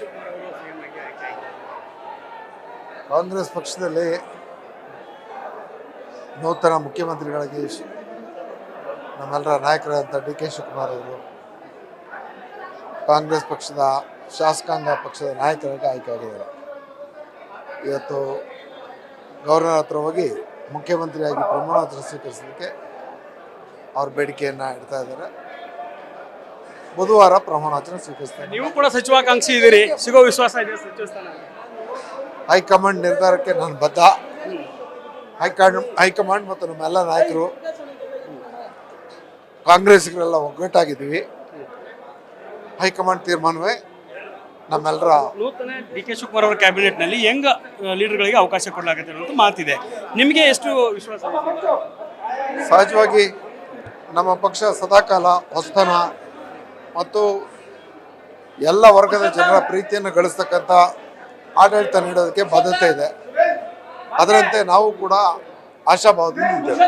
ಶಿವಕುಮಾರ್ ಅವರು ಸಿಎಂ ಆಗಿ ಆಯ್ಕೆ ಆಗಿದ್ದಾರೆ. ಕಾಂಗ್ರೆಸ್ ಪಕ್ಷದಲ್ಲಿ ನೂತನ ಮುಖ್ಯಮಂತ್ರಿಗಳಿಗೆ ನಮ್ಮೆಲ್ಲರ ನಾಯಕರಾದಂಥ ಡಿ.ಕೆ. ಶಿವಕುಮಾರ್ ಅವರು ಕಾಂಗ್ರೆಸ್ ಪಕ್ಷದ ಶಾಸಕಾಂಗ ಪಕ್ಷದ ನಾಯಕರಾಗಿ ಆಯ್ಕೆ ಆಗಿದ್ದಾರೆ. ಇವತ್ತು ಗವರ್ನರ್ ಹತ್ರ ಹೋಗಿ ಮುಖ್ಯಮಂತ್ರಿಯಾಗಿ ಪ್ರಮಾಣ ವಚನ ಸ್ವೀಕರಿಸಲಿಕ್ಕೆ ಅವ್ರ ಬೇಡಿಕೆಯನ್ನು ಇಡ್ತಾ ಇದ್ದಾರೆ. ಬುಧವಾರ ಪ್ರಮಾಣ ವಚನ ಸ್ವೀಕರಿಸ್ತಾರೆ. ನೀವು ಕೂಡ ಸಚಿವಾಕಾಂಕ್ಷಿ ಇದ್ದೀರಿ, ಸಿಗೋ ವಿಶ್ವಾಸ ಇದೆ ಸಚಿವ ಸ್ಥಾನ? ಹೈಕಮಾಂಡ್ ನಿರ್ಧಾರಕ್ಕೆ ನಾನು ಬದ್ಧ. ಹೈಕಮಾಂಡ್ ಮತ್ತು ನಮ್ಮೆಲ್ಲ ನಾಯಕರು ಕಾಂಗ್ರೆಸ್ಗರೆಲ್ಲ ಒಗ್ಗಟ್ಟಾಗಿದ್ದೀವಿ. ಹೈಕಮಾಂಡ್ ತೀರ್ಮಾನವೇ ನಮ್ಮೆಲ್ಲರ. ನೂತನ ಡಿ.ಕೆ. ಶಿವಕುಮಾರ್ ಅವರ ಕ್ಯಾಬಿನೆಟ್ನಲ್ಲಿ ಯಂಗ್ ಲೀಡರ್ಗಳಿಗೆ ಅವಕಾಶ ಕೊಡಲಾಗುತ್ತೆ ಅನ್ನೋ ಮಾತಿದೆ. ನಿಮಗೆ ಎಷ್ಟು ವಿಶ್ವಾಸ ಇದೆ? ಸಹಜವಾಗಿ ನಮ್ಮ ಪಕ್ಷ ಸದಾಕಾಲ ಹೊಸತನ ಮತ್ತು ಎಲ್ಲ ವರ್ಗದ ಜನರ ಪ್ರೀತಿಯನ್ನು ಗಳಿಸ್ತಕ್ಕಂಥ ಆಡಳಿತ ನೀಡೋದಕ್ಕೆ ಬದ್ಧತೆ ಇದೆ. ಅದರಂತೆ ನಾವು ಕೂಡ ಆಶಾಭಾವದಿಂದ ಇದ್ದೇವೆ.